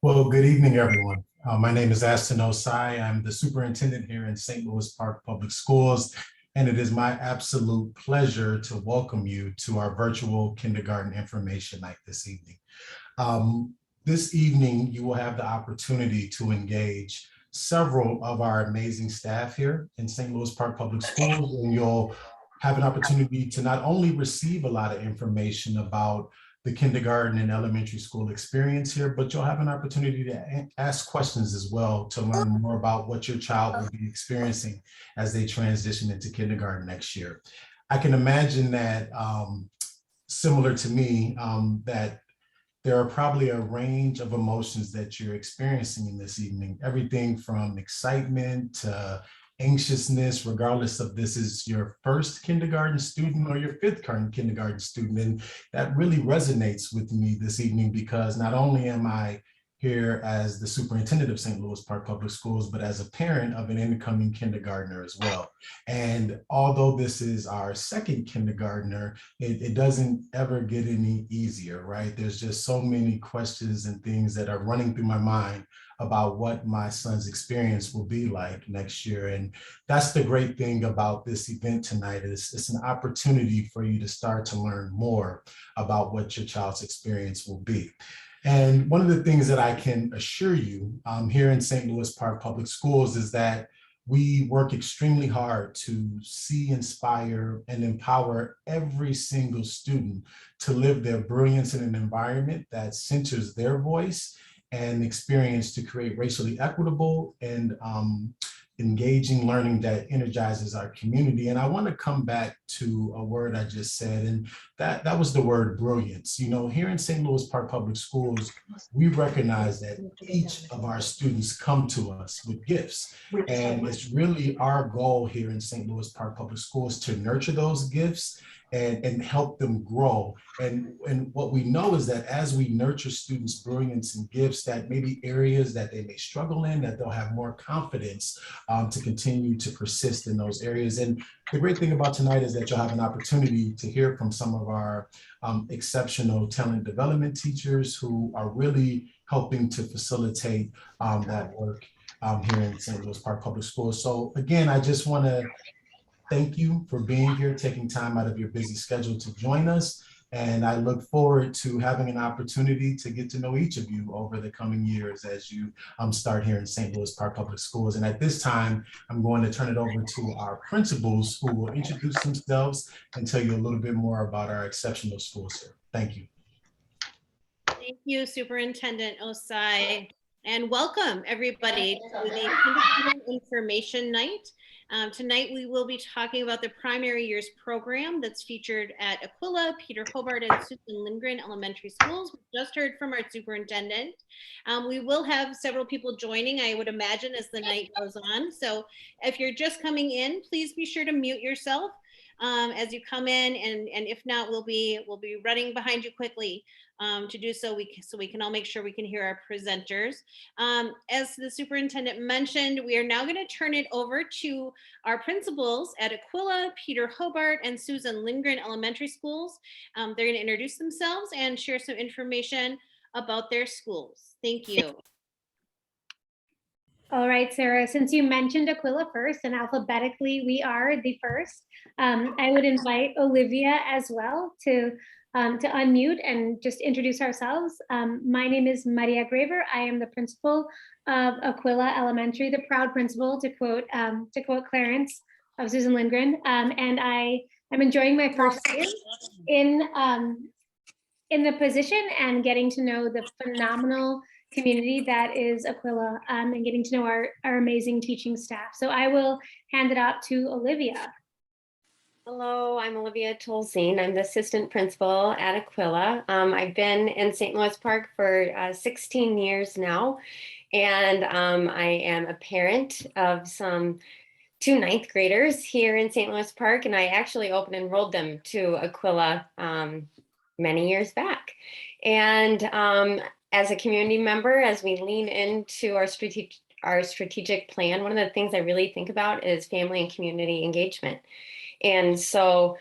Well, good evening, everyone. My name is Aston Osai. I'm the superintendent here in St. Louis Park Public Schools, and it is my absolute pleasure to welcome you to our virtual kindergarten information night this evening. This evening, you will have the opportunity to engage several of our amazing staff here in St. Louis Park Public Schools, and you'll have an opportunity to not only receive a lot of information about the kindergarten and elementary school experience here, but you'll have an opportunity to ask questions as well to learn more about what your child will be experiencing as they transition into kindergarten next year. I can imagine that similar to me, that there are probably a range of emotions that you're experiencing in this evening, everything from excitement to anxiousness, regardless of this is your first kindergarten student or your fifth kindergarten student. And that really resonates with me this evening because not only am I here as the superintendent of St. Louis Park Public Schools, but as a parent of an incoming kindergartner as well. And although this is our second kindergartner, it doesn't ever get any easier, right? There's just so many questions and things that are running through my mind about what my son's experience will be like next year. And that's the great thing about this event tonight is it's an opportunity for you to start to learn more about what your child's experience will be. And one of the things that I can assure you here in St. Louis Park Public Schools is that we work extremely hard to see, inspire, and empower every single student to live their brilliance in an environment that centers their voice and experience to create racially equitable and engaging learning that energizes our community. And I want to come back to a word I just said, and that was the word brilliance. You know, here in St. Louis Park Public Schools, we recognize that each of our students come to us with gifts. And it's really our goal here in St. Louis Park Public Schools to nurture those gifts and help them grow. And what we know is that as we nurture students' brilliance and gifts, that maybe areas that they may struggle in, that they'll have more confidence to continue to persist in those areas. And the great thing about tonight is that you'll have an opportunity to hear from some of our exceptional talent development teachers who are really helping to facilitate that work here in St. Louis Park Public Schools. So again, I just want to thank you for being here, taking time out of your busy schedule to join us. And I look forward to having an opportunity to get to know each of you over the coming years as you start here in St. Louis Park Public Schools. And at this time, I'm going to turn it over to our principals who will introduce themselves and tell you a little bit more about our exceptional schools here. Thank you. Thank you, Superintendent Osai. And welcome everybody to the Kindergarten Information Night. Tonight we will be talking about the primary years program that's featured at Aquila, Peter Hobart, and Susan Lindgren Elementary Schools. We just heard from our superintendent. We will have several people joining, I would imagine, as the night goes on. So if you're just coming in, please be sure to mute yourself as you come in, and if not, we'll be running behind you quickly to do so we can all make sure we can hear our presenters. As the superintendent mentioned, we are now going to turn it over to our principals at Aquila, Peter Hobart, and Susan Lindgren Elementary Schools. They're going to introduce themselves and share some information about their schools. Thank you. All right, Sarah, since you mentioned Aquila first and alphabetically we are the first, I would invite Olivia as well to unmute and just introduce ourselves. My name is Maria Graver. I am the principal of Aquila Elementary, the proud principal, to quote Clarence of Susan Lindgren. And I am enjoying my first year in the position and getting to know the phenomenal community that is Aquila and getting to know our amazing teaching staff. So I will hand it off to Olivia. Hello, I'm Olivia Tolzien. I'm the assistant principal at Aquila. I've been in St. Louis Park for 16 years now, and I am a parent of two ninth graders here in St. Louis Park, and I actually open enrolled them to Aquila many years back. And as a community member, as we lean into our strategic plan, one of the things I really think about is family and community engagement. And so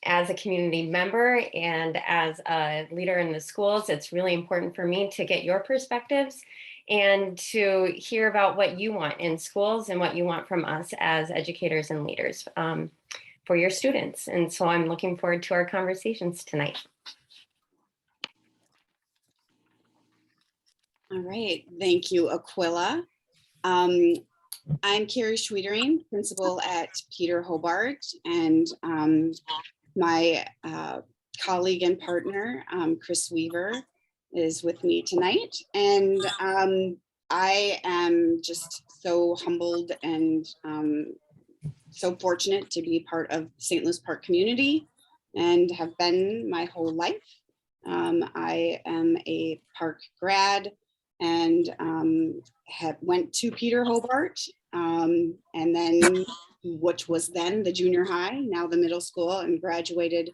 as a community member and as a leader in the schools, it's really important for me to get your perspectives and to hear about what you want in schools and what you want from us as educators and leaders for your students. And so I'm looking forward to our conversations tonight. All right, thank you, Aquila. I'm Carrie Schwiedering, principal at Peter Hobart, and my colleague and partner, Chris Weaver, is with me tonight. And I am just so humbled and so fortunate to be part of St. Louis Park community and have been my whole life. I am a Park grad and went to Peter Hobart, and then which was then the junior high, now the middle school, and graduated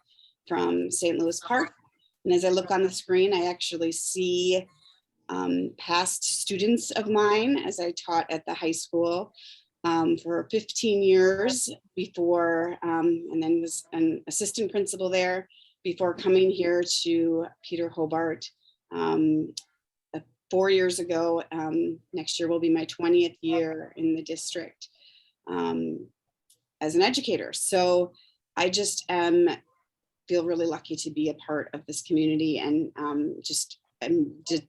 from St. Louis Park. And as I look on the screen, I actually see past students of mine as I taught at the high school for 15 years before, and then was an assistant principal there before coming here to Peter Hobart 4 years ago. Next year will be my 20th year in the district as an educator. So I just feel really lucky to be a part of this community, and just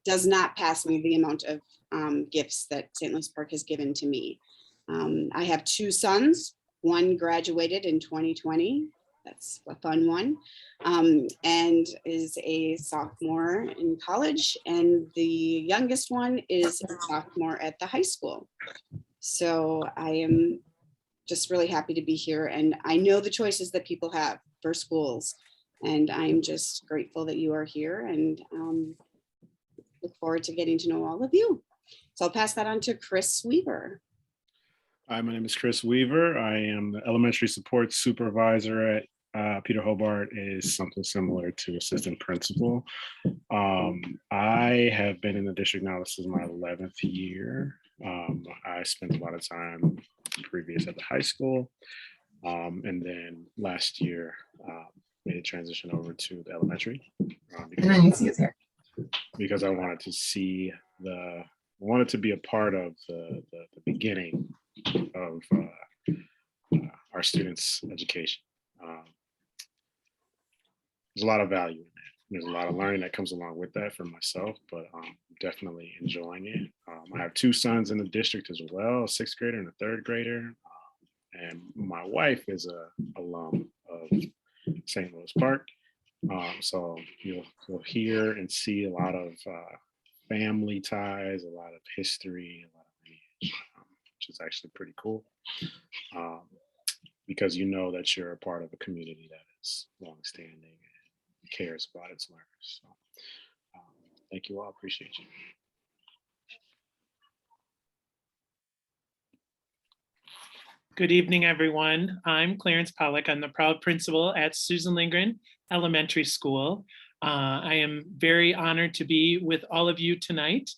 does not pass me the amount of gifts that St. Louis Park has given to me. I have 2 sons. One graduated in 2020. That's a fun one, and is a sophomore in college. And the youngest one is a sophomore at the high school. So I am just really happy to be here. And I know the choices that people have for schools. And I'm just grateful that you are here, and look forward to getting to know all of you. So I'll pass that on to Chris Weaver. Hi, my name is Chris Weaver. I am the elementary support supervisor at Peter Hobart. Is something similar to assistant principal. I have been in the district now. This is my 11th year. I spent a lot of time previous at the high school. And then last year, made a transition over to the elementary. Because I wanted to see wanted to be a part of the beginning of our students' education. There's a lot of value in that. There's a lot of learning that comes along with that for myself, but I'm definitely enjoying it. I have 2 sons in the district as well, a 6th grader and a 3rd grader. And my wife is a alum of St. Louis Park. So you'll hear and see a lot of family ties, a lot of history, a lot of lineage, which is actually pretty cool, because you know that you're a part of a community that is longstanding and cares about its learners. So thank you all, appreciate you. Good evening, everyone. I'm Clarence Pollack. I'm the proud principal at Susan Lindgren Elementary School. I am very honored to be with all of you tonight.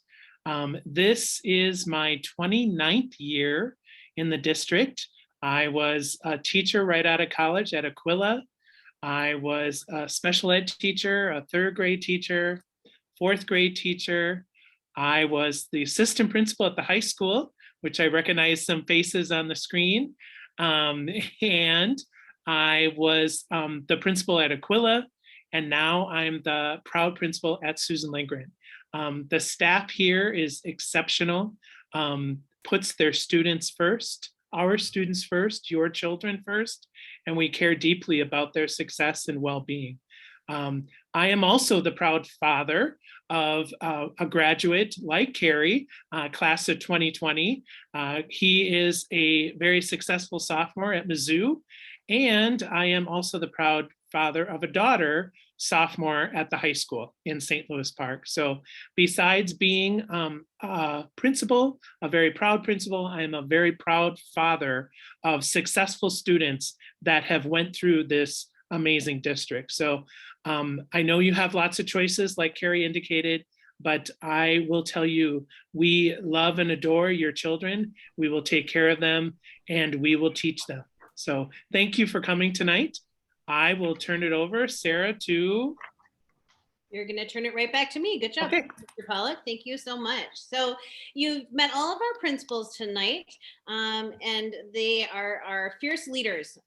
This is my 29th year in the district. I was a teacher right out of college at Aquila. I was a special ed teacher, a 3rd grade teacher, 4th grade teacher. I was the assistant principal at the high school, which I recognize some faces on the screen. And I was the principal at Aquila, and now I'm the proud principal at Susan Lindgren. The staff here is exceptional, puts their students first, our students first, your children first, and we care deeply about their success and well-being. I am also the proud father of a graduate like Carrie, class of 2020. He is a very successful sophomore at Mizzou, and I am also the proud father of a daughter, sophomore at the high school in St. Louis Park. So besides being a principal, a very proud principal, I am a very proud father of successful students that have went through this amazing district. So I know you have lots of choices like Carrie indicated, but I will tell you, we love and adore your children. We will take care of them and we will teach them. So thank you for coming tonight. I will turn it over, Sarah, to. You're going to turn it right back to me. Good job, Okay. Mr. Pollock. Thank you so much. So you've met all of our principals tonight, and they are our fierce leaders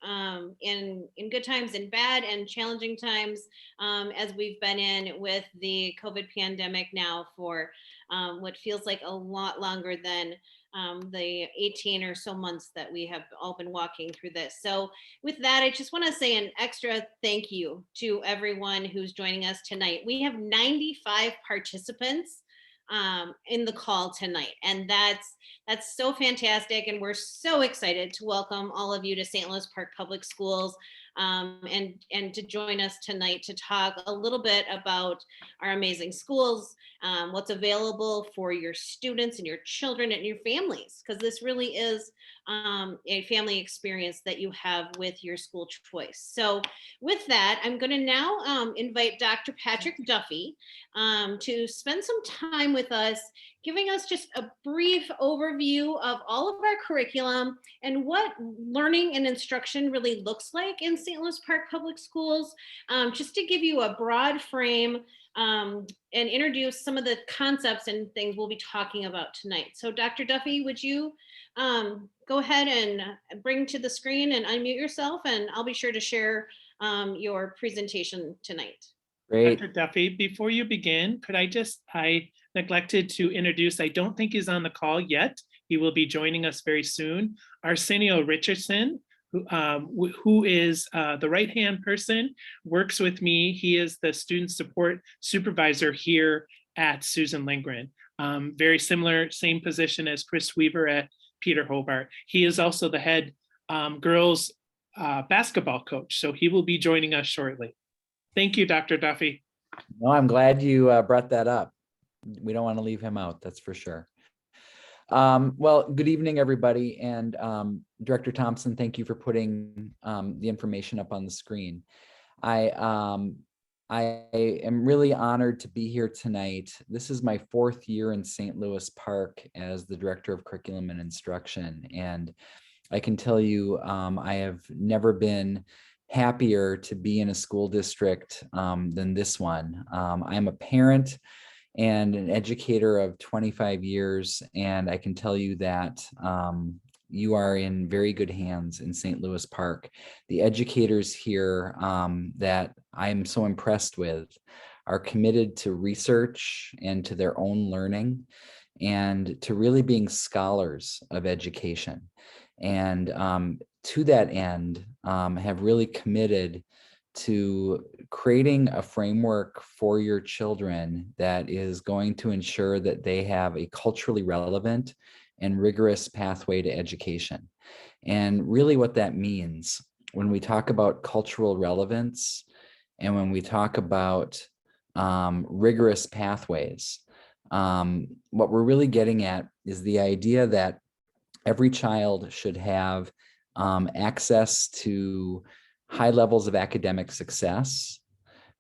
in good times and bad and challenging times, as we've been in with the COVID pandemic now for what feels like a lot longer than the 18 or so months that we have all been walking through this. So with that, I just want to say an extra thank you to everyone who's joining us tonight. We have 95 participants in the call tonight, and that's so fantastic. And we're so excited to welcome all of you to St. Louis Park Public Schools, and to join us tonight to talk a little bit about our amazing schools, what's available for your students and your children and your families, because this really is a family experience that you have with your school choice. So with that, I'm going to now invite Dr. Patrick Duffy to spend some time with us, giving us just a brief overview of all of our curriculum and what learning and instruction really looks like in St. Louis Park Public Schools, just to give you a broad frame and introduce some of the concepts and things we'll be talking about tonight. So Dr. Duffy, would you go ahead and bring to the screen and unmute yourself, and I'll be sure to share your presentation tonight. Great. Dr. Duffy, before you begin, I neglected to introduce, I don't think he's on the call yet. He will be joining us very soon. Arsenio Richardson, who is the right-hand person, works with me. He is the student support supervisor here at Susan Lindgren. Very similar, same position as Chris Weaver at Peter Hobart. He is also the head girls basketball coach, so he will be joining us shortly. Thank you, Dr. Duffy. No, I'm glad you brought that up. We don't want to leave him out, that's for sure. Well, good evening, everybody. And Director Thompson, thank you for putting the information up on the screen. I am really honored to be here tonight. This is my 4th year in St. Louis Park as the Director of Curriculum and Instruction. And I can tell you, I have never been happier to be in a school district than this one. I'm a parent and an educator of 25 years, and I can tell you that you are in very good hands in St. Louis Park. The educators here that I'm so impressed with are committed to research and to their own learning and to really being scholars of education. And to that end, have really committed to creating a framework for your children that is going to ensure that they have a culturally relevant and rigorous pathway to education. And really what that means when we talk about cultural relevance and when we talk about rigorous pathways, what we're really getting at is the idea that every child should have access to high levels of academic success,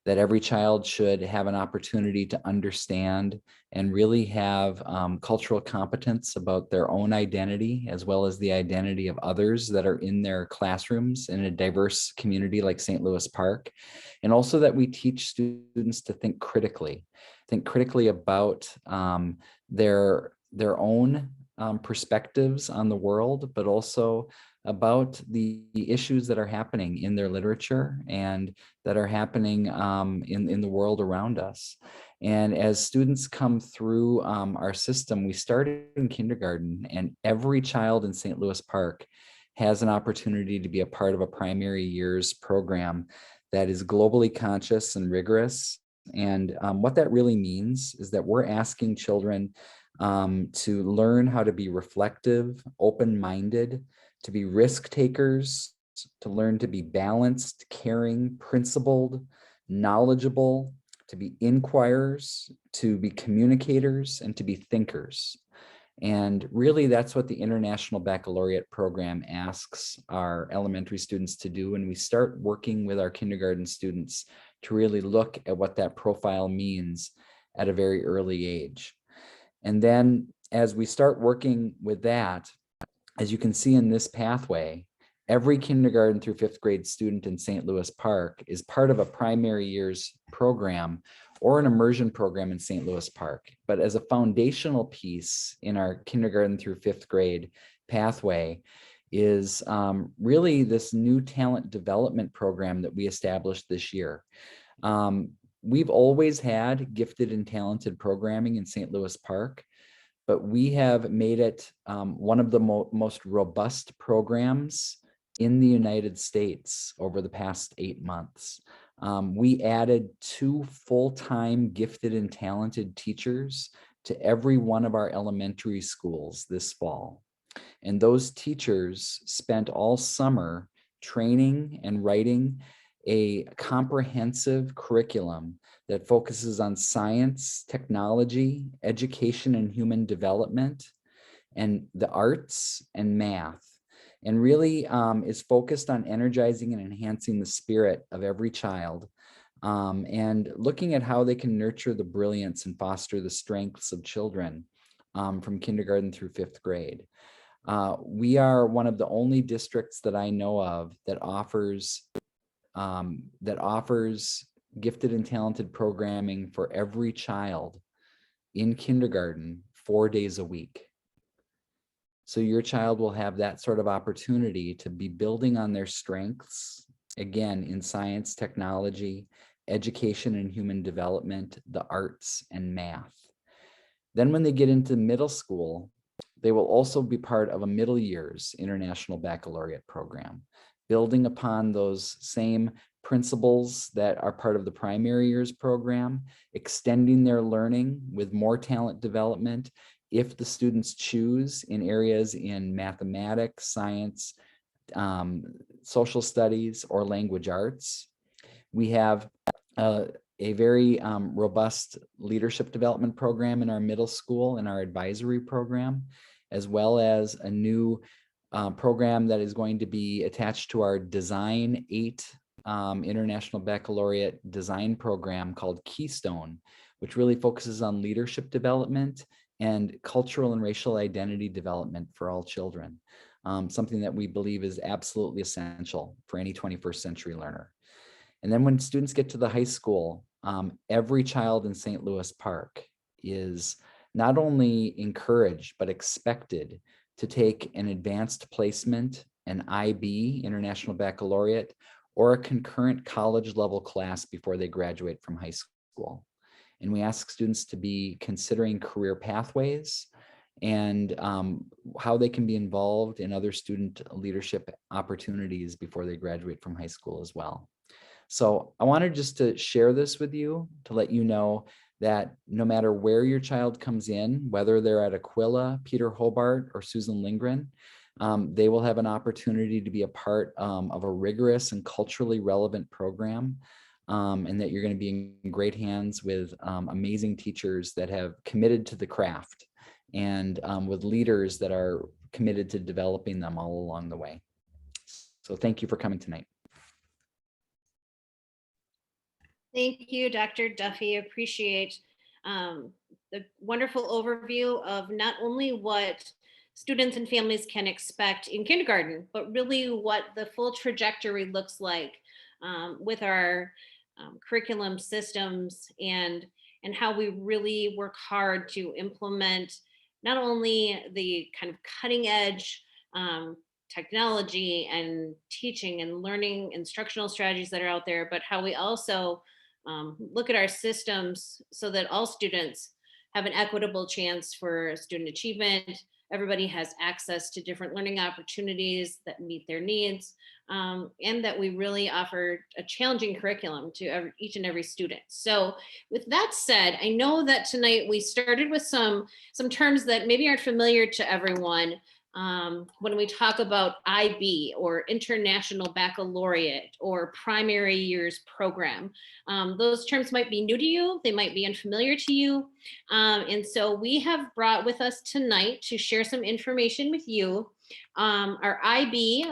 that every child should have an opportunity to understand and really have cultural competence about their own identity, as well as the identity of others that are in their classrooms in a diverse community like St. Louis Park. And also that we teach students to think critically about their own perspectives on the world, but also about the issues that are happening in their literature and that are happening in the world around us. And as students come through our system, we started in kindergarten, and every child in St. Louis Park has an opportunity to be a part of a primary years program that is globally conscious and rigorous. And what that really means is that we're asking children to learn how to be reflective, open-minded, to be risk takers, to learn to be balanced, caring, principled, knowledgeable, to be inquirers, to be communicators, and to be thinkers. And really that's what the International Baccalaureate program asks our elementary students to do. And we start working with our kindergarten students to really look at what that profile means at a very early age. And then as we start working with that, as you can see in this pathway, every kindergarten through 5th grade student in St. Louis Park is part of a primary years program or an immersion program in St. Louis Park. But as a foundational piece in our kindergarten through 5th grade pathway is really this new talent development program that we established this year. We've always had gifted and talented programming in St. Louis Park, but we have made it one of the most robust programs in the United States over the past 8 months. We added 2 full-time gifted and talented teachers to every one of our elementary schools this fall. And those teachers spent all summer training and writing a comprehensive curriculum that focuses on science, technology, education and human development, and the arts and math, and really is focused on energizing and enhancing the spirit of every child, and looking at how they can nurture the brilliance and foster the strengths of children from kindergarten through 5th grade. We are one of the only districts that I know of that offers gifted and talented programming for every child in kindergarten 4 days a week. So your child will have that sort of opportunity to be building on their strengths, again, in science, technology, education and human development, the arts and math. Then when they get into middle school, they will also be part of a middle years international baccalaureate program, building upon those same principles that are part of the primary years program, extending their learning with more talent development if the students choose in areas in mathematics, science, social studies, or language arts. We have a very robust leadership development program in our middle school and our advisory program, as well as a new program that is going to be attached to our Design 8 International Baccalaureate Design program called Keystone, which really focuses on leadership development and cultural and racial identity development for all children, something that we believe is absolutely essential for any 21st century learner. And then when students get to the high school, every child in St. Louis Park is not only encouraged, but expected to take an advanced placement, an IB, International Baccalaureate, or a concurrent college level class before they graduate from high school. And we ask students to be considering career pathways and how they can be involved in other student leadership opportunities before they graduate from high school as well. So I wanted just to share this with you to let you know that no matter where your child comes in, whether they're at Aquila, Peter Hobart, or Susan Lindgren, they will have an opportunity to be a part of a rigorous and culturally relevant program, and that you're going to be in great hands with amazing teachers that have committed to the craft and with leaders that are committed to developing them all along the way. So thank you for coming tonight. Thank you, Dr. Duffy. Appreciate the wonderful overview of not only what students and families can expect in kindergarten, but really what the full trajectory looks like with our curriculum systems and how we really work hard to implement not only the kind of cutting edge technology and teaching and learning instructional strategies that are out there, but how we also look at our systems so that all students have an equitable chance for student achievement. Everybody has access to different learning opportunities that meet their needs, and that we really offer a challenging curriculum to each and every student. So with that said, I know that tonight we started with some terms that maybe aren't familiar to everyone. When we talk about IB or International Baccalaureate or Primary Years Program, those terms might be new to you, they might be unfamiliar to you. And so we have brought with us tonight to share some information with you. Our IB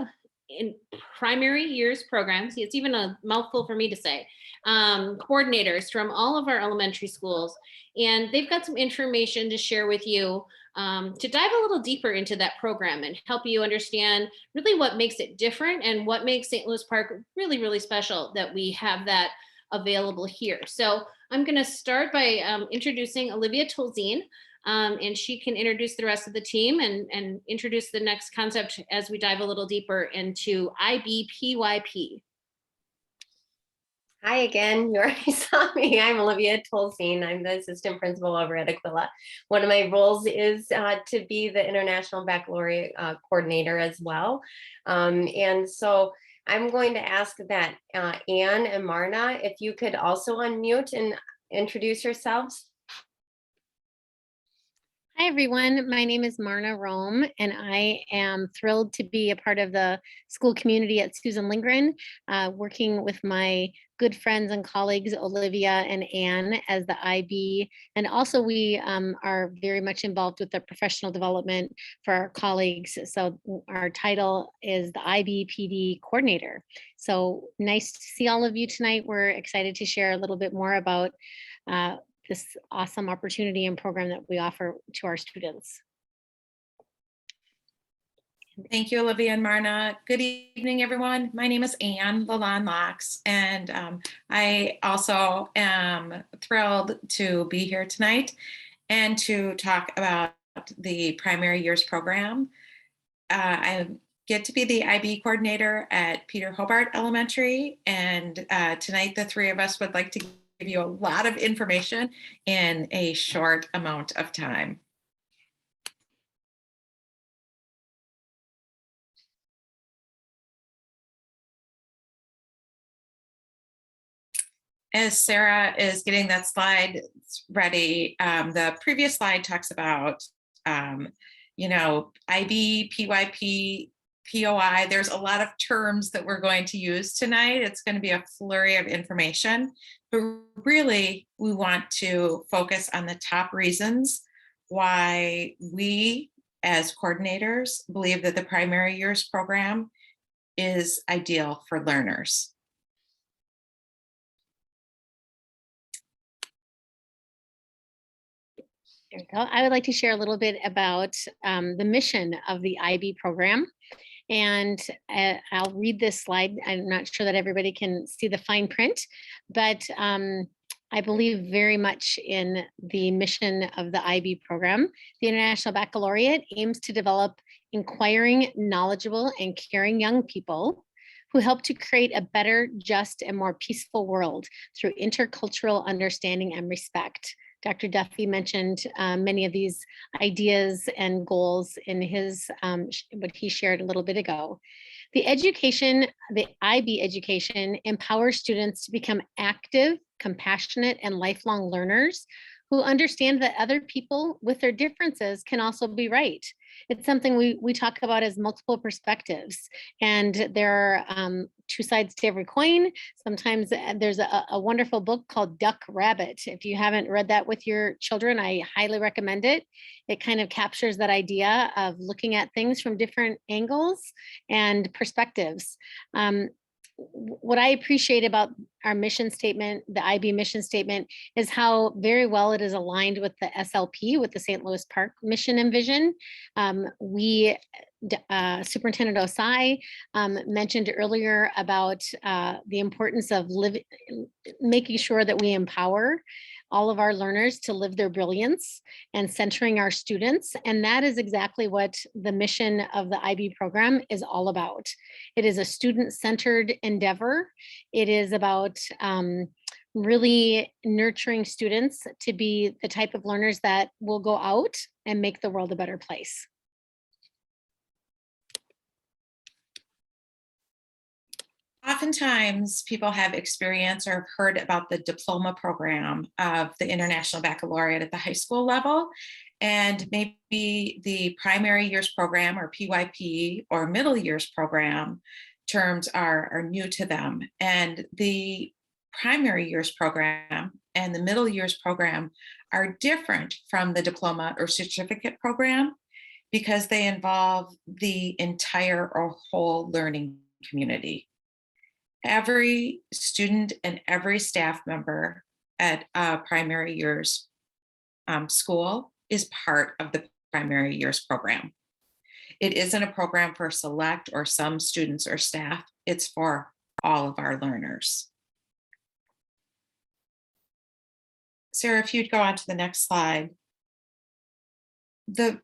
in primary years program. See, it's even a mouthful for me to say. Coordinators from all of our elementary schools, and they've got some information to share with you to dive a little deeper into that program and help you understand really what makes it different and what makes St. Louis Park really, really special that we have that available here. So I'm going to start by introducing Olivia Tolzien, and she can introduce the rest of the team and introduce the next concept as we dive a little deeper into IB-PYP. Hi again, you already saw me. I'm Olivia Tolzien. I'm the assistant principal over at Aquila. One of my roles is to be the International Baccalaureate coordinator as well. And so I'm going to ask that Anne and Marna, if you could also unmute and introduce yourselves. Hi, everyone. My name is Marna Rome, and I am thrilled to be a part of the school community at Susan Lindgren, working with my good friends and colleagues, Olivia and Anne, as the IB. And also we are very much involved with the professional development for our colleagues. So our title is the IBPD Coordinator. So nice to see all of you tonight. We're excited to share a little bit more about this awesome opportunity and program that we offer to our students. Thank you, Olivia and Marna. Good evening, everyone. My name is Anne Lalonde Locks, and I also am thrilled to be here tonight and to talk about the primary years program. I get to be the IB coordinator at Peter Hobart Elementary, and tonight the three of us would like to give you a lot of information in a short amount of time. As Sarah is getting that slide ready, the previous slide talks about, you know, IB, PYP, POI. There's a lot of terms that we're going to use tonight. It's going to be a flurry of information, but really we want to focus on the top reasons why we as coordinators believe that the primary years program is ideal for learners. There we go. I would like to share a little bit about the mission of the IB program. And I'll read this slide. I'm not sure that everybody can see the fine print, but I believe very much in the mission of the IB program. The International Baccalaureate aims to develop inquiring, knowledgeable, and caring young people who help to create a better, just, and more peaceful world through intercultural understanding and respect. Dr. Duffy mentioned many of these ideas and goals in his what he shared a little bit ago. The IB education empowers students to become active, compassionate, and lifelong learners who understand that other people with their differences can also be right. It's something we talk about as multiple perspectives, and there are two sides to every coin. Sometimes there's a wonderful book called Duck Rabbit. If you haven't read that with your children, I highly recommend it. It kind of captures that idea of looking at things from different angles and perspectives. What I appreciate about our mission statement, the IB mission statement, is how very well it is aligned with the SLP, with the St. Louis Park mission and vision. Superintendent Osai mentioned earlier about the importance of making sure that we empower all of our learners to live their brilliance and centering our students. And that is exactly what the mission of the IB program is all about. It is a student-centered endeavor. It is about really nurturing students to be the type of learners that will go out and make the world a better place. Oftentimes people have experience or have heard about the diploma program of the International Baccalaureate at the high school level, and maybe the primary years program or PYP or middle years program terms are new to them. And the primary years program and the middle years program are different from the diploma or certificate program. because they involve the entire or whole learning community. Every student and every staff member at a primary years school is part of the primary years program. It isn't a program for select or some students or staff. It's for all of our learners. Sarah, if you'd go on to the next slide. The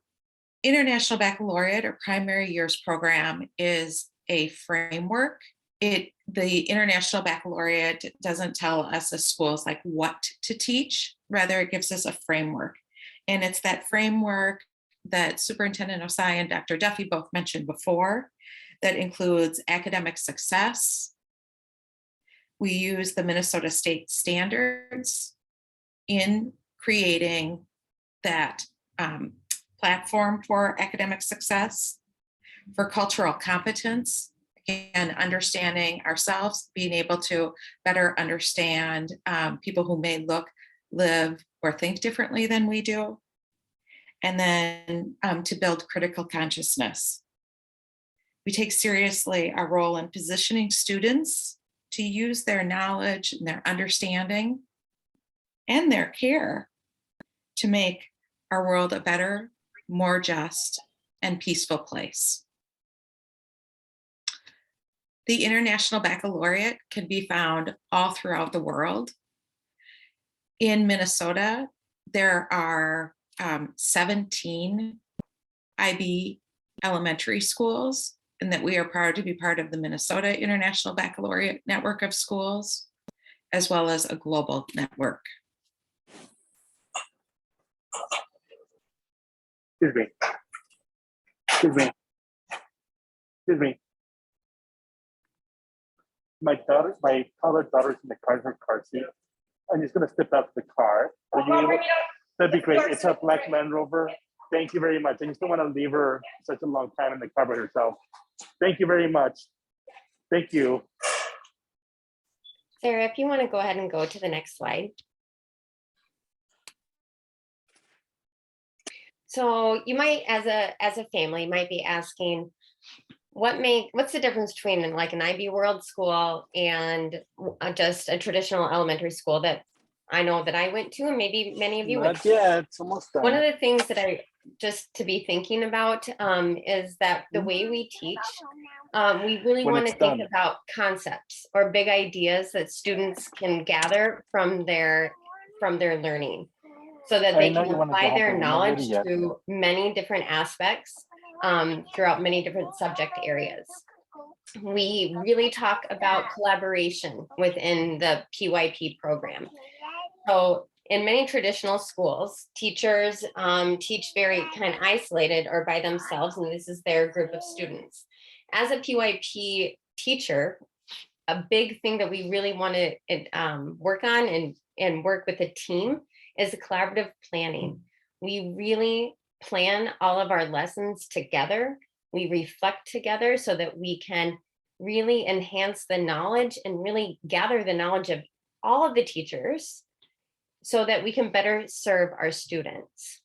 International Baccalaureate or Primary Years Program is a framework. The International Baccalaureate doesn't tell us as schools like what to teach, rather it gives us a framework. And it's that framework that Superintendent Osai and Dr. Duffy both mentioned before that includes academic success. We use the Minnesota State standards in creating that platform for academic success, for cultural competence, and understanding ourselves, being able to better understand people who may look, live, or think differently than we do. And then to build critical consciousness. We take seriously our role in positioning students to use their knowledge and their understanding and their care to make our world a better, more just, and peaceful place. The International Baccalaureate can be found all throughout the world. In Minnesota, there are 17 IB elementary schools, and that we are proud to be part of the Minnesota International Baccalaureate Network of Schools, as well as a global network. Excuse me. Excuse me. Excuse me. My toddler daughter's in the car, in her car seat. I'm just gonna step out the car. Are you able? That'd be great. It's a black Land Rover. Thank you very much. I just don't want to leave her such a long time in the car by herself. Thank you very much. Thank you. Sarah, if you want to go ahead and go to the next slide. So you might, as a family, might be asking, what's the difference between like an IB World school and just a traditional elementary school that I know that I went to, and maybe many of you went to? Yeah, it's almost done. One of the things that I just to be thinking about is that the way we teach, we really want to think about concepts or big ideas that students can gather from their learning, so that they can apply their knowledge to many different aspects throughout many different subject areas. We really talk about collaboration within the PYP program. So in many traditional schools, teachers teach very kind of isolated or by themselves, and this is their group of students. As a PYP teacher, a big thing that we really want to work on and work with a team is collaborative planning. We really plan all of our lessons together. We reflect together so that we can really enhance the knowledge and really gather the knowledge of all of the teachers so that we can better serve our students.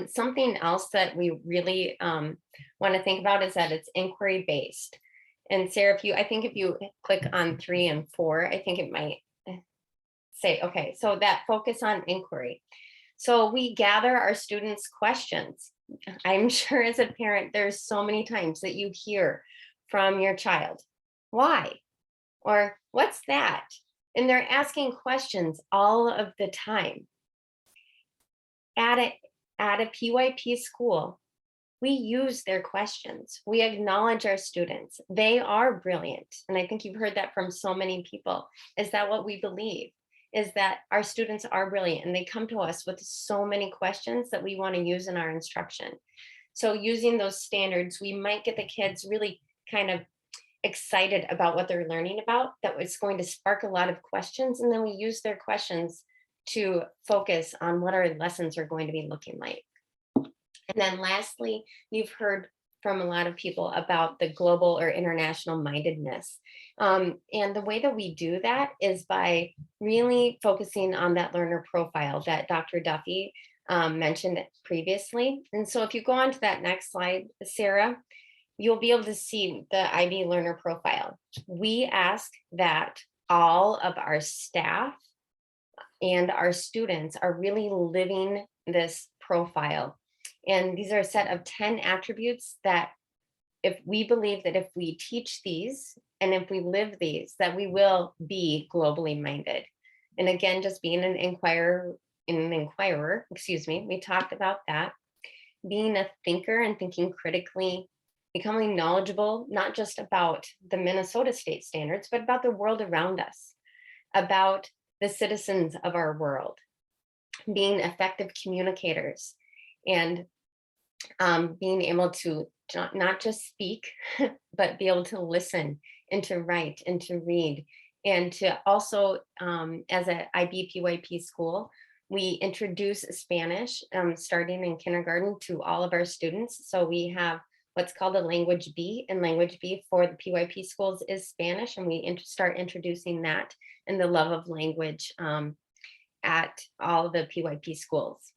Something else that we really want to think about is that it's inquiry based. And Sarah, if you click on 3 and 4, I think it might say, okay, so that focus on inquiry. So we gather our students' questions. I'm sure as a parent, there's so many times that you hear from your child, why? Or what's that? And they're asking questions all of the time. At a PYP school, we use their questions. We acknowledge our students. They are brilliant. And I think you've heard that from so many people. Is that what we believe? Is that our students are brilliant and they come to us with so many questions that we want to use in our instruction. So using those standards, we might get the kids really kind of excited about what they're learning about, that it's going to spark a lot of questions. And then we use their questions to focus on what our lessons are going to be looking like. And then lastly, you've heard from a lot of people about the global or international mindedness. And the way that we do that is by really focusing on that learner profile that Dr. Duffy mentioned previously. And so if you go on to that next slide, Sarah, you'll be able to see the IB learner profile. We ask that all of our staff and our students are really living this profile. And these are a set of 10 attributes that if we believe that if we teach these and if we live these, that we will be globally minded. And again, just being an inquirer, we talked about that. Being a thinker and thinking critically, becoming knowledgeable, not just about the Minnesota state standards, but about the world around us, about the citizens of our world, being effective communicators, and being able to not just speak, but be able to listen and to write and to read. And to also, as an IB-PYP school, we introduce Spanish starting in kindergarten to all of our students. So we have what's called a language B, and language B for the PYP schools is Spanish, and we start introducing that and the love of language at all the PYP schools.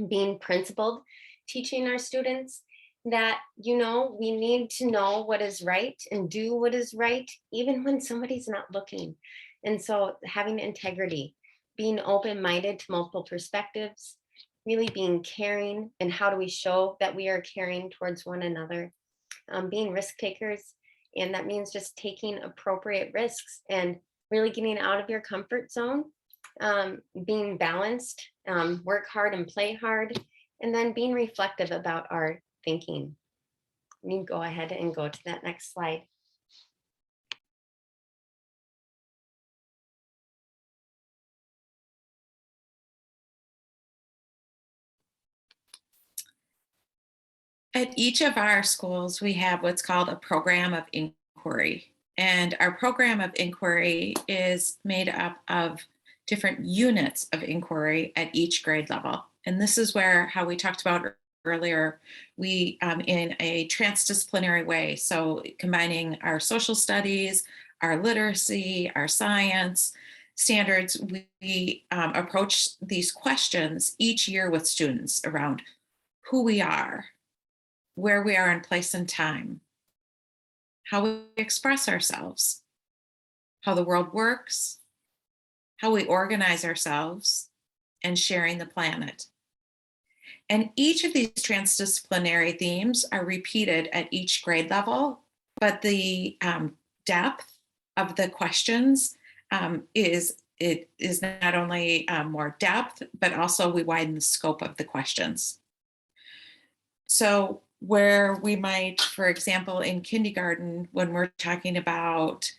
Being principled, teaching our students that, you know, we need to know what is right and do what is right, even when somebody's not looking. And so having integrity, being open-minded to multiple perspectives, really being caring, and how do we show that we are caring towards one another, being risk takers, and that means just taking appropriate risks and really getting out of your comfort zone, being balanced, work hard and play hard, and then being reflective about our thinking. You can go ahead and go to that next slide. At each of our schools, we have what's called a program of inquiry. And our program of inquiry is made up of different units of inquiry at each grade level. And this is where, how we talked about earlier, we in a transdisciplinary way. So combining our social studies, our literacy, our science standards, we approach these questions each year with students around who we are, where we are in place and time, how we express ourselves, how the world works, how we organize ourselves, and sharing the planet. And each of these transdisciplinary themes are repeated at each grade level, but the depth of the questions is not only more depth, but also we widen the scope of the questions. So where we might, for example, in kindergarten, when we're talking about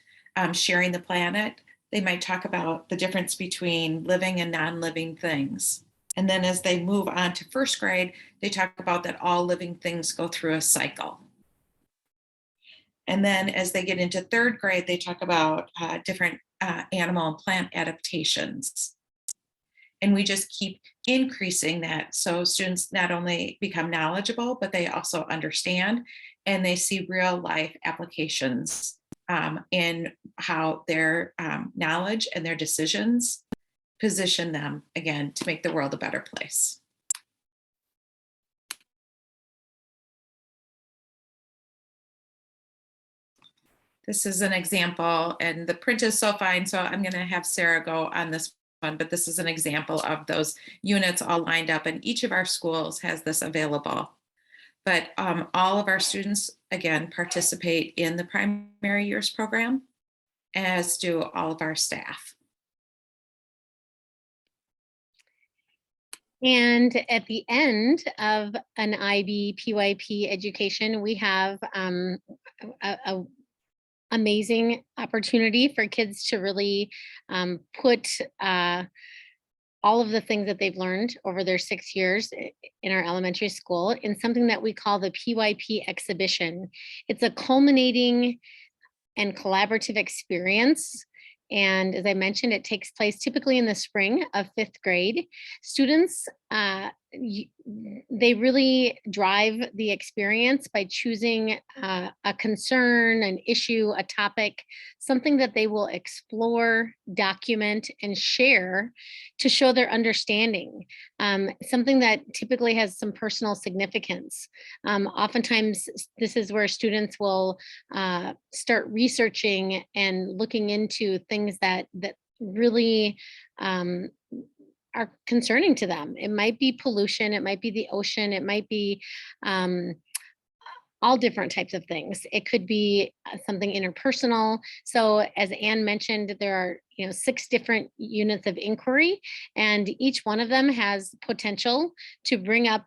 sharing the planet, they might talk about the difference between living and non-living things. And then as they move on to first grade, they talk about that all living things go through a cycle. And then as they get into third grade, they talk about different animal and plant adaptations. And we just keep increasing that. So students not only become knowledgeable, but they also understand and they see real life applications in how their knowledge and their decisions position them, again, to make the world a better place. This is an example, and the print is so fine, so I'm going to have Sarah go on this one, but this is an example of those units all lined up, and each of our schools has this available. But all of our students, again, participate in the primary years program, as do all of our staff. And at the end of an IB-PYP education, we have a amazing opportunity for kids to really put all of the things that they've learned over their 6 years in our elementary school in something that we call the PYP Exhibition. It's a culminating and collaborative experience. And as I mentioned, it takes place typically in the spring of 5th grade. Students they really drive the experience by choosing a concern, an issue, a topic, something that they will explore, document, and share to show their understanding. Something that typically has some personal significance. Oftentimes, this is where students will start researching and looking into things that really are concerning to them. It might be pollution, it might be the ocean, it might be all different types of things. It could be something interpersonal. So as Anne mentioned, there are 6 different units of inquiry, and each one of them has potential to bring up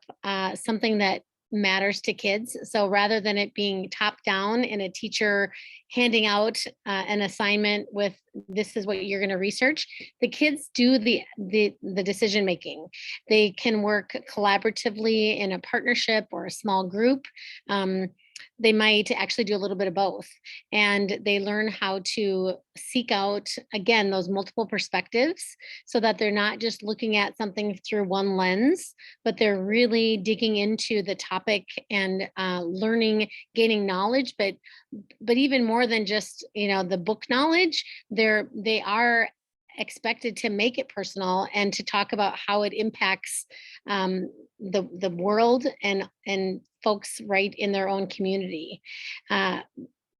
something that matters to kids. So rather than it being top down and a teacher handing out an assignment with this is what you're going to research, the kids do the decision making. They can work collaboratively in a partnership or a small group. They might actually do a little bit of both, and they learn how to seek out, again, those multiple perspectives so that they're not just looking at something through one lens, but they're really digging into the topic and learning, gaining knowledge, but even more than just the book knowledge, they are expected to make it personal and to talk about how it impacts the world and folks right in their own community.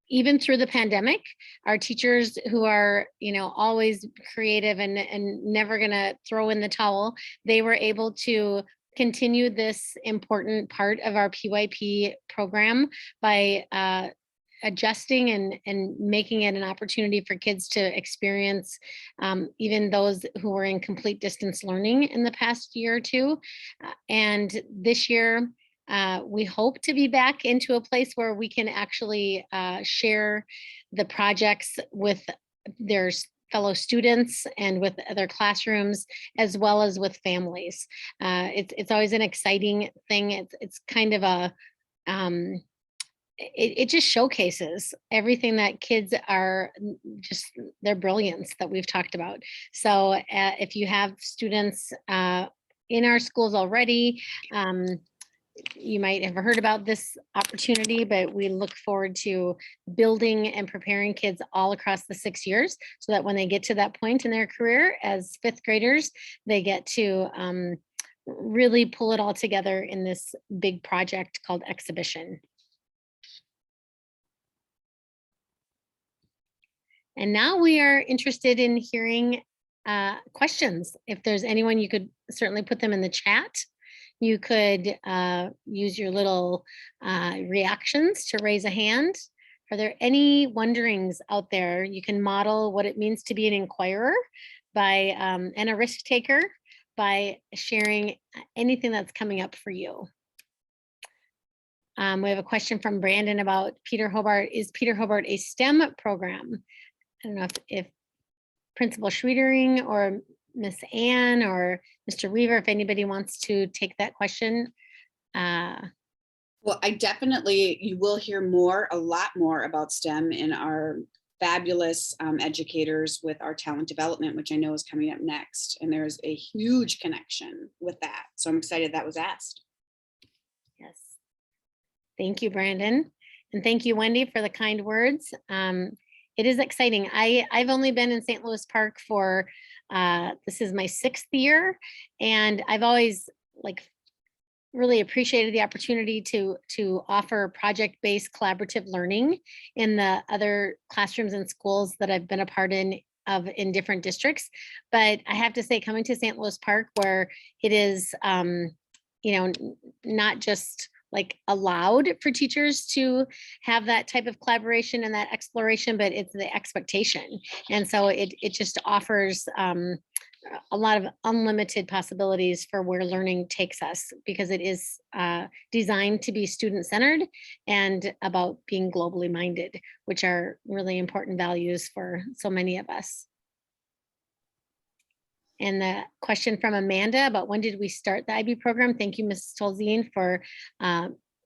Even through the pandemic, our teachers who are always creative and never gonna throw in the towel, they were able to continue this important part of our PYP program by adjusting and making it an opportunity for kids to experience, even those who were in complete distance learning in the past year or two. And this year, we hope to be back into a place where we can actually share the projects with their fellow students and with other classrooms, as well as with families. It's always an exciting thing. It's kind of a, it just showcases everything that kids are just their brilliance that we've talked about. So if you have students in our schools already, you might have heard about this opportunity, but we look forward to building and preparing kids all across the 6 years so that when they get to that point in their career as 5th graders, they get to really pull it all together in this big project called Exhibition. And now we are interested in hearing questions. If there's anyone, you could certainly put them in the chat. You could use your little reactions to raise a hand. Are there any wonderings out there? You can model what it means to be an inquirer by and a risk taker by sharing anything that's coming up for you. We have a question from Brandon about Peter Hobart. Is Peter Hobart a STEM program? I don't know if Principal Schwietering or Miss Ann or Mr. Weaver, if anybody wants to take that question. Well, you will hear a lot more about STEM in our fabulous educators with our talent development, which I know is coming up next. And there's a huge connection with that. So I'm excited that was asked. Yes. Thank you, Brandon. And thank you, Wendy, for the kind words. It is exciting. I've only been in St. Louis Park for, this is my 6th year, and I've always really appreciated the opportunity to offer project-based collaborative learning in the other classrooms and schools that I've been a part of in different districts. But I have to say, coming to St. Louis Park, where it is, not just allowed for teachers to have that type of collaboration and that exploration, but it's the expectation. And so it just offers a lot of unlimited possibilities for where learning takes us, because it is designed to be student-centered and about being globally minded, which are really important values for so many of us. And the question from Amanda about when did we start the IB program? Thank you, Ms. Tolzien, for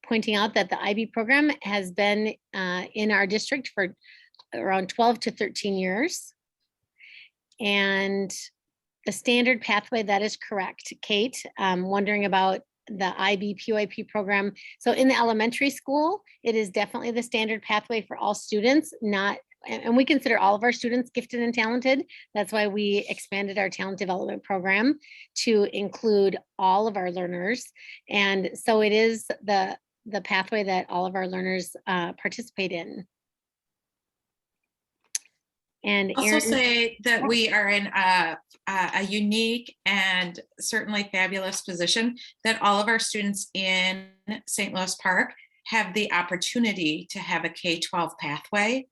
pointing out that the IB program has been in our district for around 12 to 13 years. And The standard pathway, that is correct. Kate, wondering about the IB-PYP program. So in the elementary school, it is definitely the standard pathway for all students, and we consider all of our students gifted and talented. That's why we expanded our talent development program to include all of our learners. And so it is the pathway that all of our learners participate in. And Also Erin, say that we are in a unique and certainly fabulous position that all of our students in St. Louis Park have the opportunity to have a K-12 pathway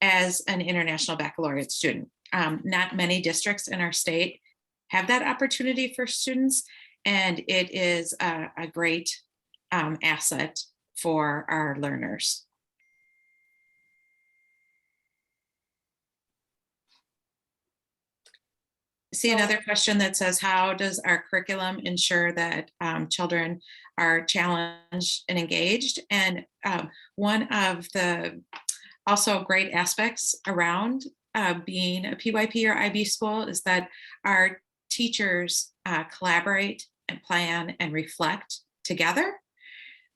as an international baccalaureate student. Not many districts in our state have that opportunity for students, and it is a great asset for our learners. See another question that says, how does our curriculum ensure that children are challenged and engaged? And one of the also great aspects around being a PYP or IB school is that our teachers collaborate and plan and reflect together.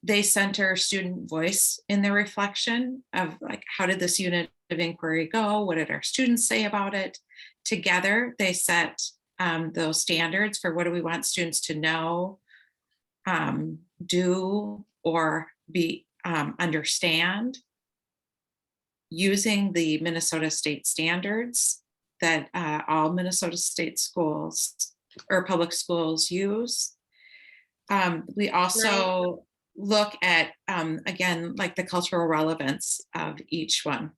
They center student voice in the reflection of, like, how did this unit of inquiry go? What did our students say about it? Together, they set those standards for what do we want students to know, do, or be understand, using the Minnesota state standards that all Minnesota state schools or public schools use. We also look at, again, like the cultural relevance of each one.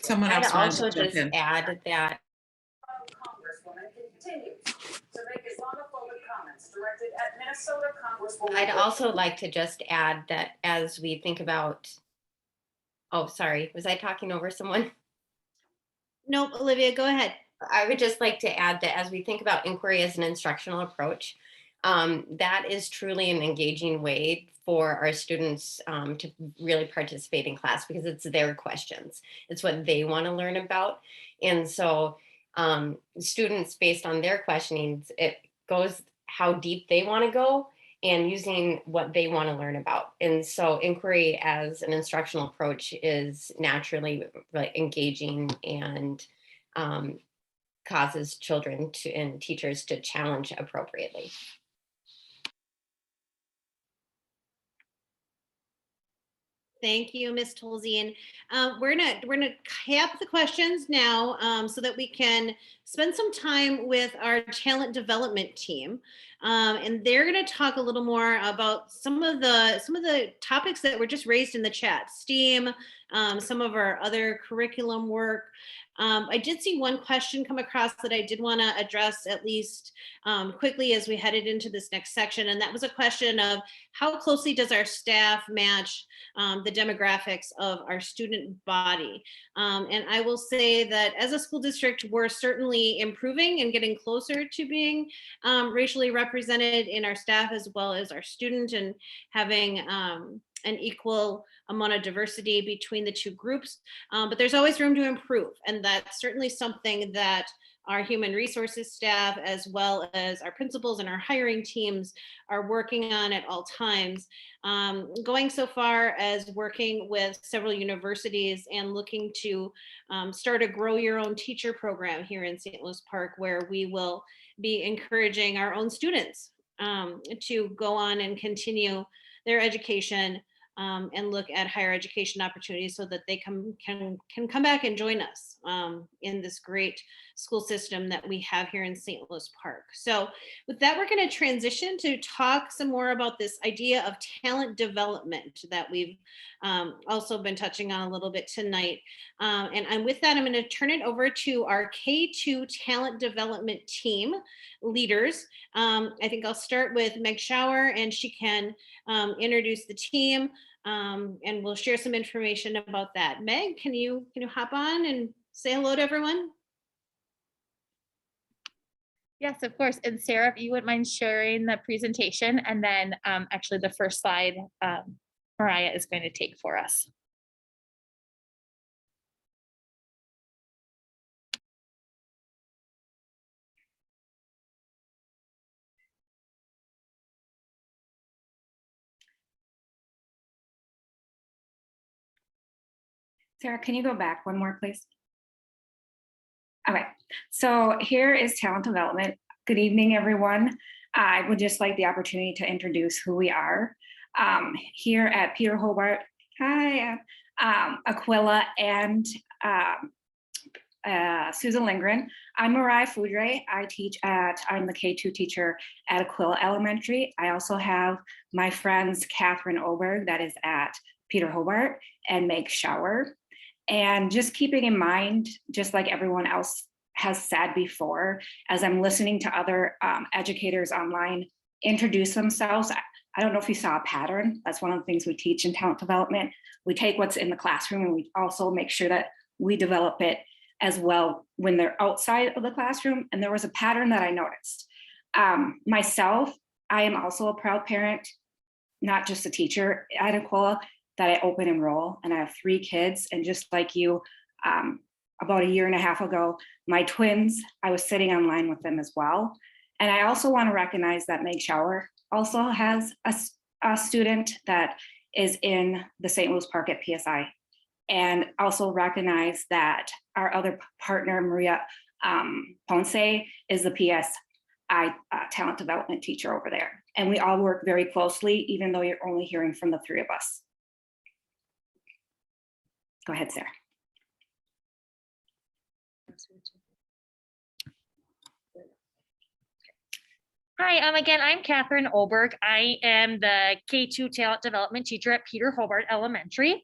Someone I'd else wanted also to jump just in. add that I'd also like to just add that as we think about, oh, sorry, was I talking over someone? nope, Olivia, go ahead. I would just like to add that as we think about inquiry as an instructional approach, that is truly an engaging way for our students to really participate in class, because it's their questions. It's what they want to learn about. And so students, based on their questionings, it goes how deep they want to go and using what they want to learn about. And so inquiry as an instructional approach is naturally really engaging and causes children and teachers to challenge appropriately. Thank you, Ms. Tolzien. We're gonna cap the questions now so that we can spend some time with our talent development team, and they're gonna talk a little more about some of the topics that were just raised in the chat: STEAM, some of our other curriculum work. I did see one question come across that I did want to address at least quickly as we headed into this next section, and that was a question of how closely does our staff match the demographics of our student body. And I will say that as a school district, we're certainly improving and getting closer to being racially represented in our staff as well as our student, and having an equal amount of diversity between the two groups. But there's always room to improve. And that's certainly something that our human resources staff, as well as our principals and our hiring teams, are working on at all times. Going so far as working with several universities and looking to start a Grow Your Own Teacher program here in St. Louis Park, where we will be encouraging our own students to go on and continue their education and look at higher education opportunities so that they can come back and join us in this great school system that we have here in St. Louis Park. So with that, we're going to transition to talk some more about this idea of talent development that we've also been touching on a little bit tonight. And with that, I'm going to turn it over to our K2 talent development team leaders. I think I'll start with Meg Schauer, and she can introduce the team, and we'll share some information about that. Meg, can you hop on and say hello to everyone? Yes, of course. And Sarah, if you wouldn't mind sharing the presentation, and then actually the first slide Mariah is going to take for us. Sarah, can you go back one more, please? Okay, so here is talent development. Good evening, everyone. I would just like the opportunity to introduce who we are. Here at Peter Hobart, hi, Aquila and Susan Lindgren. I'm Mariah Foudre. I'm the K2 teacher at Aquila Elementary. I also have my friends Catherine Oberg, that is at Peter Hobart, and Meg Schauer. And just keeping in mind, just like everyone else has said before, as I'm listening to other educators online introduce themselves, I don't know if you saw a pattern. That's one of the things we teach in talent development. We take what's in the classroom and we also make sure that we develop it as well when they're outside of the classroom. And there was a pattern that I noticed. Myself, I am also a proud parent, not just a teacher at Aquila, that I open enroll, and I have 3 kids. And just like you, about a year and a half ago, my twins, I was sitting online with them as well. And I also want to recognize that Meg Schauer also has a student that is in the St. Louis Park at PSI. And also recognize that our other partner, Maria Ponce, is the PSI talent development teacher over there. And we all work very closely, even though you're only hearing from the 3 of us. Go ahead, Sarah. Hi, again, I'm Catherine Oberg. I am the K2 talent development teacher at Peter Hobart Elementary.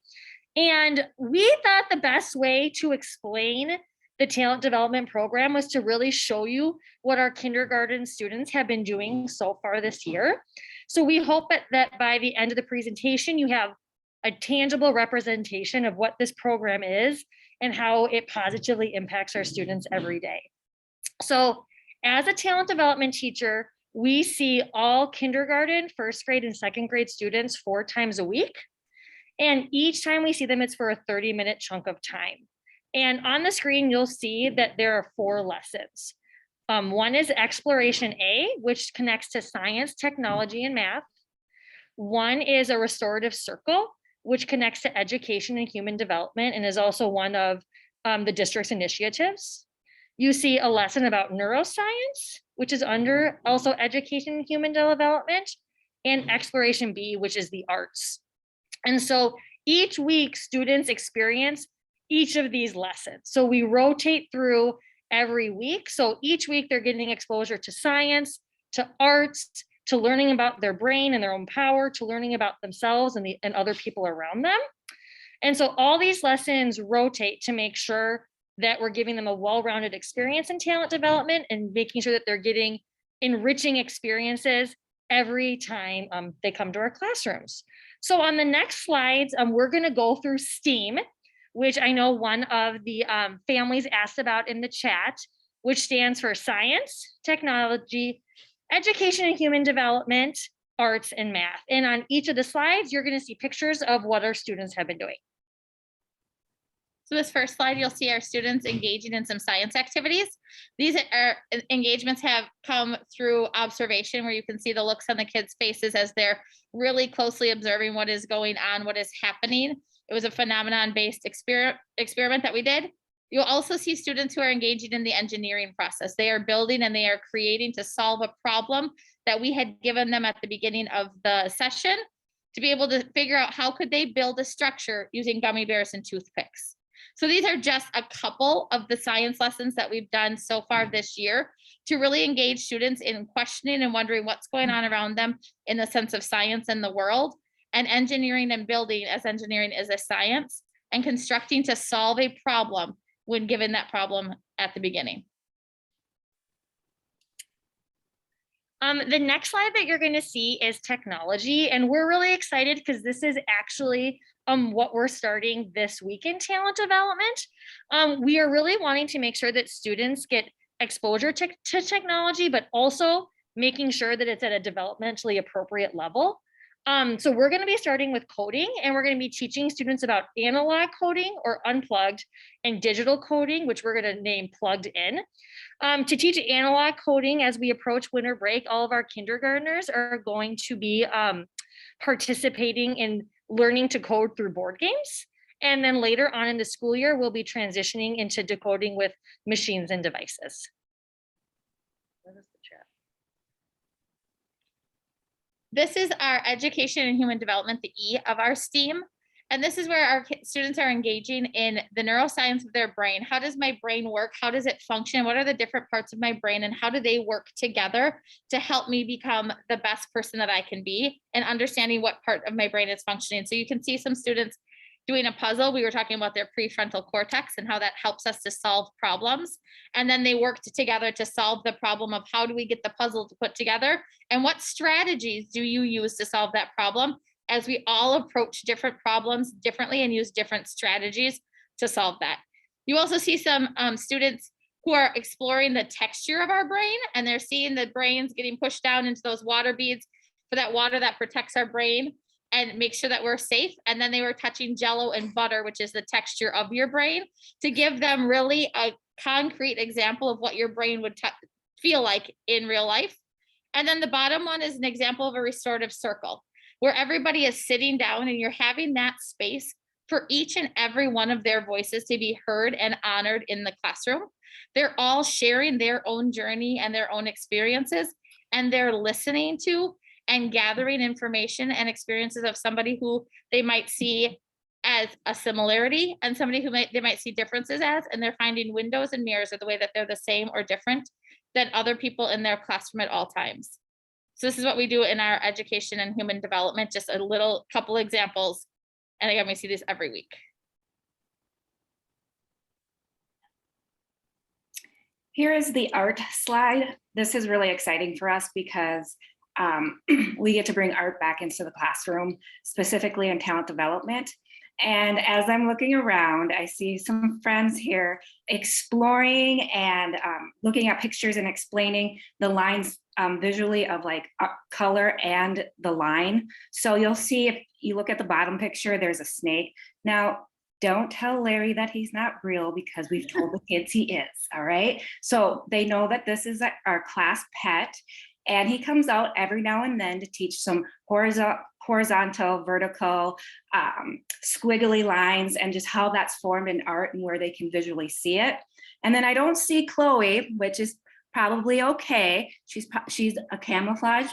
And we thought the best way to explain the talent development program was to really show you what our kindergarten students have been doing so far this year. So we hope that by the end of the presentation, you have a tangible representation of what this program is and how it positively impacts our students every day. So as a talent development teacher, we see all kindergarten, 1st grade and 2nd grade students 4 times a week. And each time we see them, it's for a 30-minute chunk of time. And on the screen, you'll see that there are 4 lessons. One is Exploration A, which connects to science, technology, and math. One is a Restorative Circle, which connects to education and human development and is also one of the district's initiatives. You see a lesson about neuroscience, which is under also education and human development, and Exploration B, which is the arts. And so each week students experience each of these lessons. So we rotate through every week. So each week they're getting exposure to science, to arts, to learning about their brain and their own power, to learning about themselves and other people around them. And so all these lessons rotate to make sure that we're giving them a well-rounded experience in talent development and making sure that they're getting enriching experiences every time they come to our classrooms. So on the next slides, we're going to go through STEAM, which I know one of the families asked about in the chat, which stands for science, technology, education and human development, arts, and math. And on each of the slides, you're going to see pictures of what our students have been doing. So this first slide, you'll see our students engaging in some science activities. These engagements have come through observation, where you can see the looks on the kids' faces as they're really closely observing what is going on, what is happening. It was a phenomenon-based experiment that we did. You'll also see students who are engaging in the engineering process. They are building and they are creating to solve a problem that we had given them at the beginning of the session to be able to figure out how could they build a structure using gummy bears and toothpicks. So these are just a couple of the science lessons that we've done so far this year to really engage students in questioning and wondering what's going on around them in the sense of science and the world, and engineering and building, as engineering is a science, and constructing to solve a problem when given that problem at the beginning. The next slide that you're going to see is technology, and we're really excited because this is actually what we're starting this week in talent development. We are really wanting to make sure that students get exposure to technology, but also making sure that it's at a developmentally appropriate level. So we're going to be starting with coding, and we're going to be teaching students about analog coding or unplugged, and digital coding, which we're going to name plugged in. To teach analog coding as we approach winter break, all of our kindergartners are going to be participating in learning to code through board games. And then later on in the school year, we'll be transitioning into decoding with machines and devices. This is our education and human development, the E of our STEAM. And this is where our students are engaging in the neuroscience of their brain. How does my brain work? How does it function? What are the different parts of my brain and how do they work together to help me become the best person that I can be, and understanding what part of my brain is functioning. So you can see some students doing a puzzle. We were talking about their prefrontal cortex and how that helps us to solve problems. And then they worked together to solve the problem of how do we get the puzzle to put together, and what strategies do you use to solve that problem, as we all approach different problems differently and use different strategies to solve that. You also see some students who are exploring the texture of our brain, and they're seeing the brains getting pushed down into those water beads for that water that protects our brain and make sure that we're safe. And then they were touching Jello and butter, which is the texture of your brain, to give them really a concrete example of what your brain would feel like in real life. And then the bottom one is an example of a restorative circle, where everybody is sitting down and you're having that space for each and every one of their voices to be heard and honored in the classroom. They're all sharing their own journey and their own experiences, and they're listening to and gathering information and experiences of somebody who they might see as a similarity and somebody who they might see differences as, and they're finding windows and mirrors of the way that they're the same or different than other people in their classroom at all times. So this is what we do in our education and human development, just a little couple examples. And again, we see this every week. Here is the art slide. This is really exciting for us because we get to bring art back into the classroom, specifically in talent development. And as I'm looking around, I see some friends here exploring and looking at pictures and explaining the lines visually of like color and the line. So you'll see, if you look at the bottom picture, there's a snake. Now, don't tell Larry that he's not real, because we've told the kids he is, all right? So they know that this is our class pet, and he comes out every now and then to teach some horizontal, vertical, squiggly lines, and just how that's formed in art and where they can visually see it. And then I don't see Chloe, which is probably okay. She's a camouflage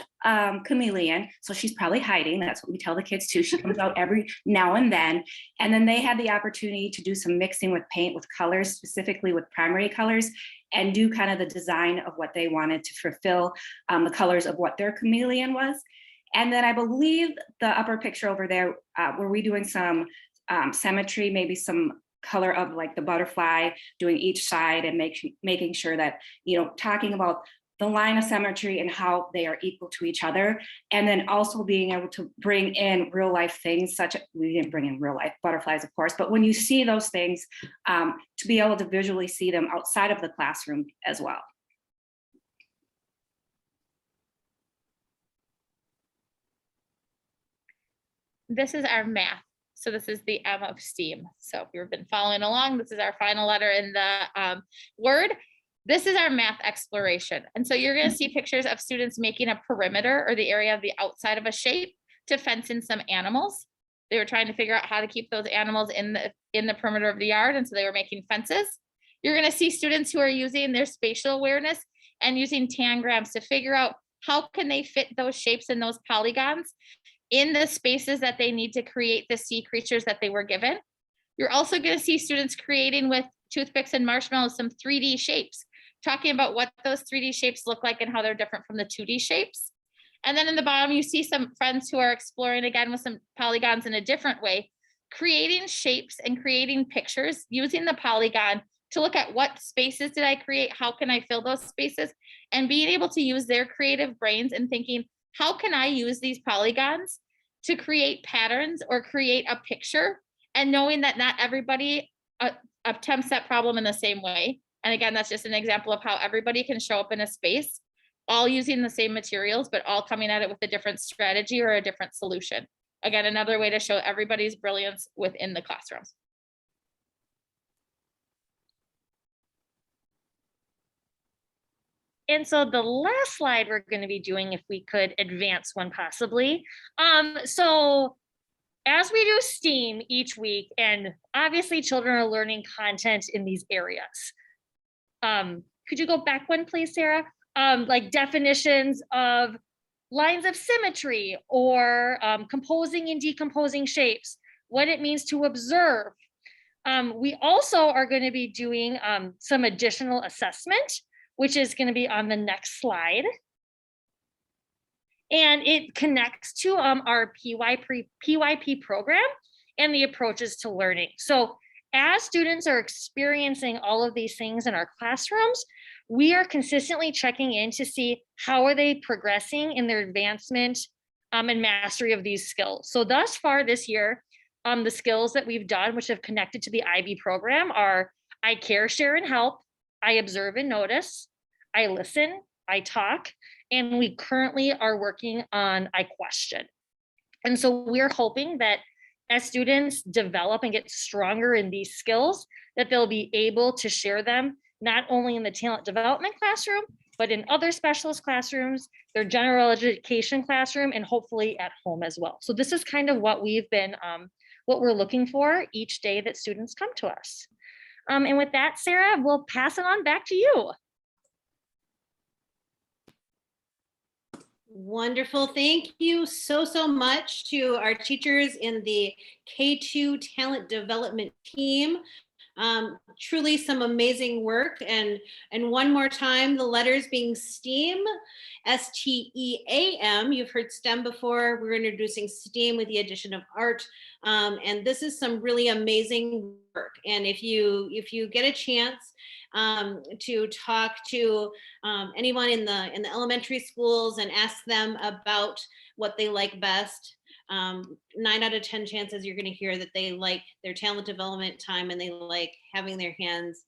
chameleon, so she's probably hiding. That's what we tell the kids too. She comes out every now and then. And then they had the opportunity to do some mixing with paint, with colors, specifically with primary colors, and do kind of the design of what they wanted to fulfill the colors of what their chameleon was. And then I believe the upper picture over there, were we doing some symmetry, maybe some color of like the butterfly, doing each side and making sure that, talking about the line of symmetry and how they are equal to each other. And then also being able to bring in real life things, we didn't bring in real life butterflies, of course, but when you see those things, to be able to visually see them outside of the classroom as well. This is our math. So this is the M of STEAM. So if you've been following along, this is our final letter in the word. This is our math exploration. And so you're going to see pictures of students making a perimeter, or the area of the outside of a shape, to fence in some animals. They were trying to figure out how to keep those animals in the perimeter of the yard. And so they were making fences. You're going to see students who are using their spatial awareness and using tangrams to figure out how can they fit those shapes and those polygons in the spaces that they need to create the sea creatures that they were given. You're also going to see students creating with toothpicks and marshmallows some 3D shapes, talking about what those 3D shapes look like and how they're different from the 2D shapes. And then in the bottom, you see some friends who are exploring again with some polygons in a different way, creating shapes and creating pictures using the polygon to look at what spaces did I create, how can I fill those spaces, and being able to use their creative brains and thinking, how can I use these polygons to create patterns or create a picture, and knowing that not everybody attempts that problem in the same way. And again, that's just an example of how everybody can show up in a space, all using the same materials, but all coming at it with a different strategy or a different solution. Again, another way to show everybody's brilliance within the classroom. And so the last slide we're going to be doing, if we could advance one possibly. So as we do STEAM each week, and obviously children are learning content in these areas. Could you go back one, please, Sarah? Like definitions of lines of symmetry or composing and decomposing shapes, what it means to observe. We also are going to be doing some additional assessment, which is going to be on the next slide. And it connects to our PYP program and the approaches to learning. So as students are experiencing all of these things in our classrooms, we are consistently checking in to see how are they progressing in their advancement and mastery of these skills. So thus far this year, the skills that we've done, which have connected to the IB program, are I care, share, and help, I observe and notice, I listen, I talk, and we currently are working on I question. And so we're hoping that as students develop and get stronger in these skills, that they'll be able to share them not only in the talent development classroom, but in other specialist classrooms, their general education classroom, and hopefully at home as well. So this is kind of what we've been, what we're looking for each day that students come to us. And with that, Sarah, we'll pass it on back to you. Wonderful. Thank you so much to our teachers in the K2 talent development team. Truly some amazing work. And one more time, the letters being STEAM, STEAM. You've heard STEM before. We're introducing STEAM with the addition of art. And this is some really amazing work. And if you get a chance to talk to anyone in the elementary schools and ask them about what they like best, 9 out of 10 chances you're going to hear that they like their talent development time and they like having their hands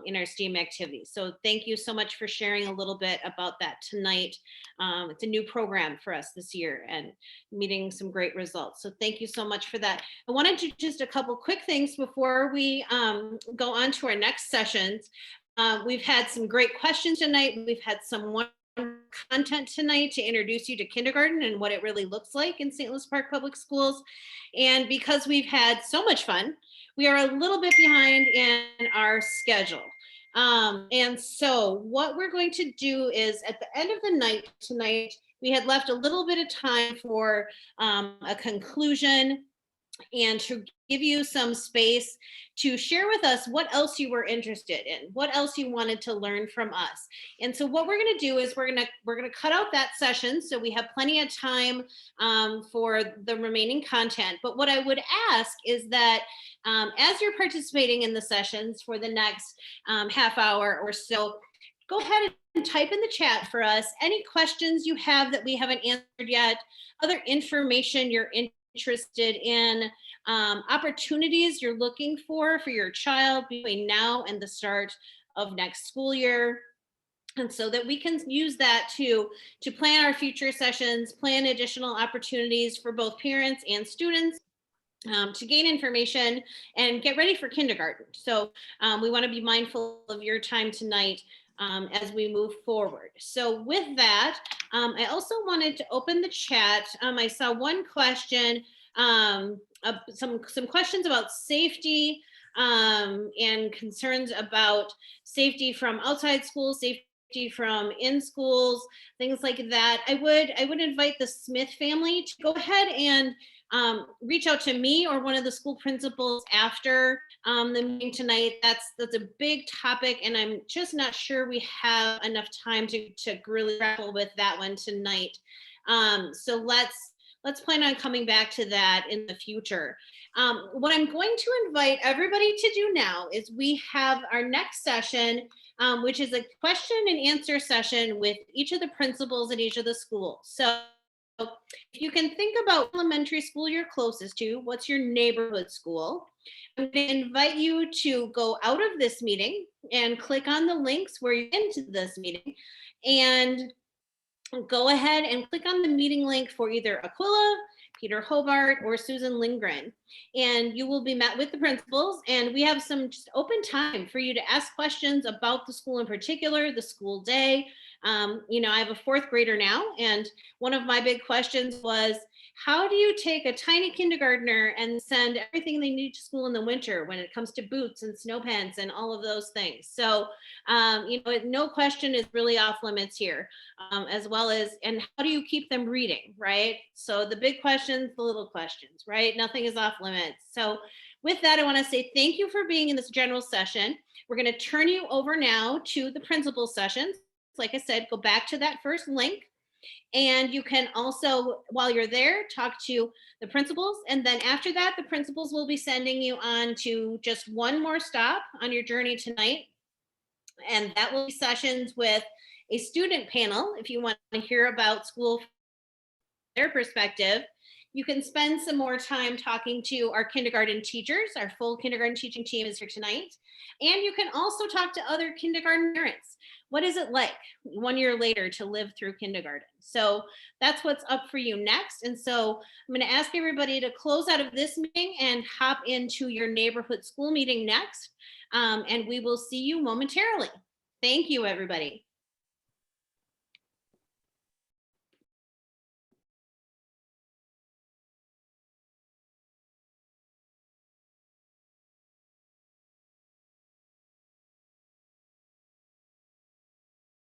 in our STEAM activities. So thank you so much for sharing a little bit about that tonight. It's a new program for us this year and meeting some great results. So thank you so much for that. I wanted to just a couple quick things before we go on to our next sessions. We've had some great questions tonight. We've had some wonderful content tonight to introduce you to kindergarten and what it really looks like in St. Louis Park Public Schools. And because we've had so much fun, we are a little bit behind in our schedule. And so what we're going to do is at the end of the night tonight, we had left a little bit of time for a conclusion and to give you some space to share with us what else you were interested in, what else you wanted to learn from us. And so what we're going to do is we're going to cut out that session so we have plenty of time for the remaining content. But what I would ask is that as you're participating in the sessions for the next half hour or so, go ahead and type in the chat for us any questions you have that we haven't answered yet, other information you're interested in, opportunities you're looking for your child between now and the start of next school year. And so that we can use that to plan our future sessions, plan additional opportunities for both parents and students to gain information and get ready for kindergarten. So we want to be mindful of your time tonight as we move forward. So with that, I also wanted to open the chat. I saw one question, some questions about safety and concerns about safety from outside schools, safety from in schools, things like that. I would invite the Smith family to go ahead and reach out to me or one of the school principals after the meeting tonight. That's a big topic, and I'm just not sure we have enough time to really grapple with that one tonight. So let's plan on coming back to that in the future. What I'm going to invite everybody to do now is we have our next session, which is a question and answer session with each of the principals at each of the schools. So if you can think about elementary school you're closest to, what's your neighborhood school? I'm going to invite you to go out of this meeting and click on the links where you're into this meeting and go ahead and click on the meeting link for either Aquila, Peter Hobart, or Susan Lindgren. and you will be met with the principals, and we have some just open time for you to ask questions about the school in particular, the school day. You know, I have a fourth grader now, and one of my big questions was, how do you take a tiny kindergartner and send everything they need to school in the winter when it comes to boots and snow pants and all of those things? So, you know, no question is really off limits here, as well as, and how do you keep them reading, right? So the big questions, the little questions, right? Nothing is off limits. So with that, I want to say thank you for being in this general session. We're going to turn you over now to the principal sessions. Like I said, go back to that first link. And you can also, while you're there, talk to the principals. And then after that, the principals will be sending you on to just one more stop on your journey tonight. And that will be sessions with a student panel. If you want to hear about school, their perspective, you can spend some more time talking to our kindergarten teachers. Our full kindergarten teaching team is here tonight. And you can also talk to other kindergarten parents. What is it like 1 year later to live through kindergarten? So that's what's up for you next. And so I'm going to ask everybody to close out of this meeting and hop into your neighborhood school meeting next. And we will see you momentarily. Thank you, everybody.